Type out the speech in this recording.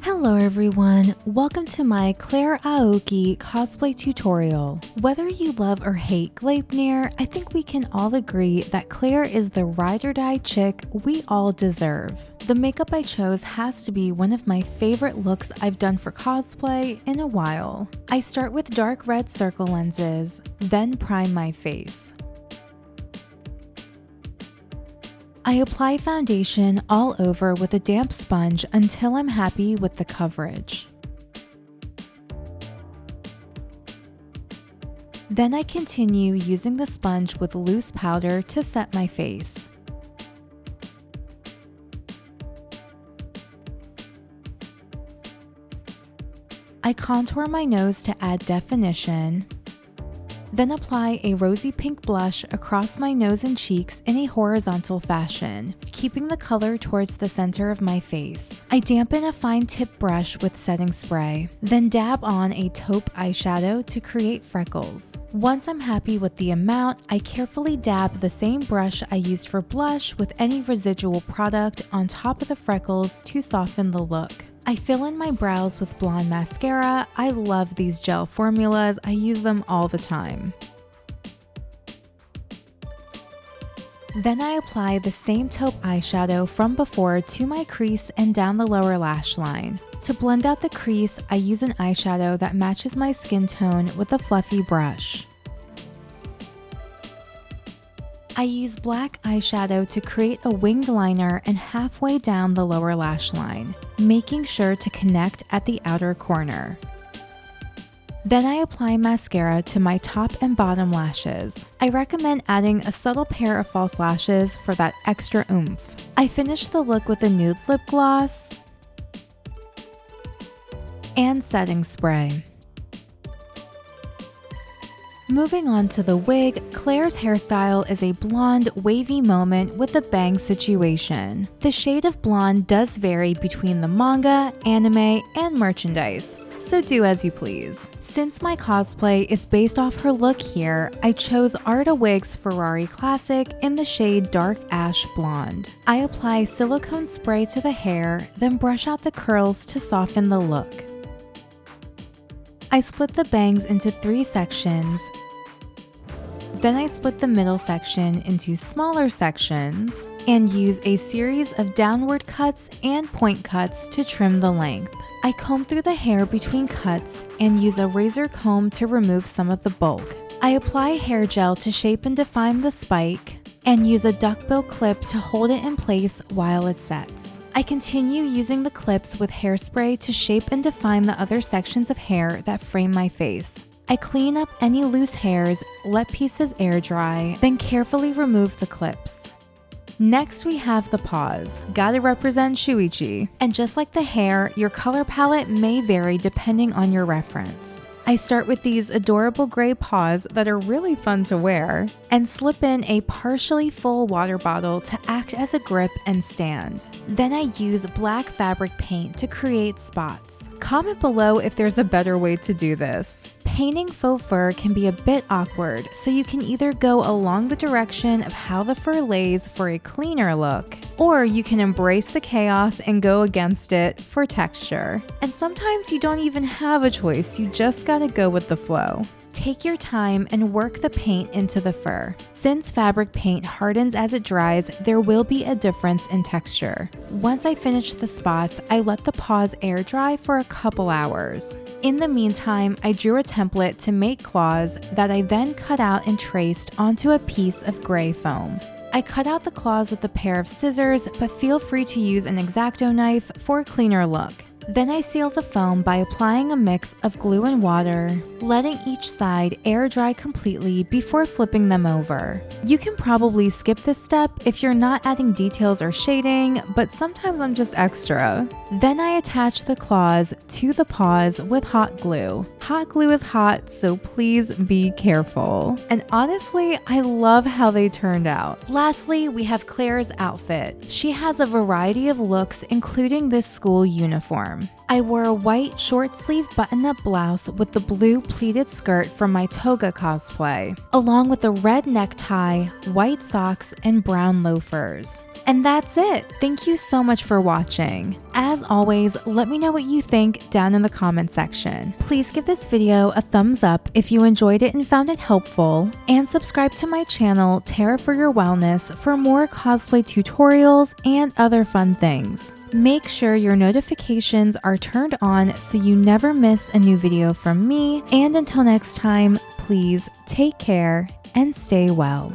Hello everyone, welcome to my Clair Aoki cosplay tutorial. Whether you love or hate Gleipnir, I think we can all agree that Clair is the ride or die chick we all deserve. The makeup I chose has to be one of my favorite looks I've done for cosplay in a while. I start with dark red circle lenses, then prime my face. I apply foundation all over with a damp sponge until I'm happy with the coverage. Then I continue using the sponge with loose powder to set my face. I contour my nose to add definition. Then apply a rosy pink blush across my nose and cheeks in a horizontal fashion, keeping the color towards the center of my face. I dampen a fine tip brush with setting spray, then dab on a taupe eyeshadow to create freckles. Once I'm happy with the amount, I carefully dab the same brush I used for blush with any residual product on top of the freckles to soften the look. I fill in my brows with blonde mascara. I love these gel formulas. I use them all the time. Then I apply the same taupe eyeshadow from before to my crease and down the lower lash line. To blend out the crease, I use an eyeshadow that matches my skin tone with a fluffy brush. I use black eyeshadow to create a winged liner and halfway down the lower lash line, making sure to connect at the outer corner. Then I apply mascara to my top and bottom lashes. I recommend adding a subtle pair of false lashes for that extra oomph. I finish the look with a nude lip gloss and setting spray. Moving on to the wig, Clair's hairstyle is a blonde, wavy moment with a bang situation. The shade of blonde does vary between the manga, anime, and merchandise, so do as you please. Since my cosplay is based off her look here, I chose Arta Wig's Ferrari Classic in the shade Dark Ash Blonde. I apply silicone spray to the hair, then brush out the curls to soften the look. I split the bangs into 3 sections. Then I split the middle section into smaller sections and use a series of downward cuts and point cuts to trim the length. I comb through the hair between cuts and use a razor comb to remove some of the bulk. I apply hair gel to shape and define the spike and use a duckbill clip to hold it in place while it sets. I continue using the clips with hairspray to shape and define the other sections of hair that frame my face. I clean up any loose hairs, let pieces air dry, then carefully remove the clips. Next we have the paws. Gotta represent Shuichi. And just like the hair, your color palette may vary depending on your reference. I start with these adorable gray paws that are really fun to wear and slip in a partially full water bottle to act as a grip and stand. Then I use black fabric paint to create spots. Comment below if there's a better way to do this. Painting faux fur can be a bit awkward, so you can either go along the direction of how the fur lays for a cleaner look, or you can embrace the chaos and go against it for texture. And sometimes you don't even have a choice, you just gotta go with the flow. Take your time and work the paint into the fur. Since fabric paint hardens as it dries, there will be a difference in texture. Once I finish the spots, I let the paws air dry for a couple hours. In the meantime, I drew a template to make claws that I then cut out and traced onto a piece of gray foam. I cut out the claws with a pair of scissors, but feel free to use an X-Acto knife for a cleaner look. Then I seal the foam by applying a mix of glue and water, letting each side air dry completely before flipping them over. You can probably skip this step if you're not adding details or shading, but sometimes I'm just extra. Then I attach the claws to the paws with hot glue. Hot glue is hot, so please be careful. And honestly, I love how they turned out. Lastly, we have Claire's outfit. She has a variety of looks, including this school uniform. I wore a white short-sleeve button-up blouse with the blue pleated skirt from my toga cosplay, along with a red necktie, white socks, and brown loafers. And that's it. Thank you so much for watching. As always, let me know what you think down in the comment section. Please give this video a thumbs up if you enjoyed it and found it helpful, and subscribe to my channel, Tara for Your Wellness, for more cosplay tutorials and other fun things. Make sure your notifications are turned on so you never miss a new video from me. And until next time, please take care and stay well.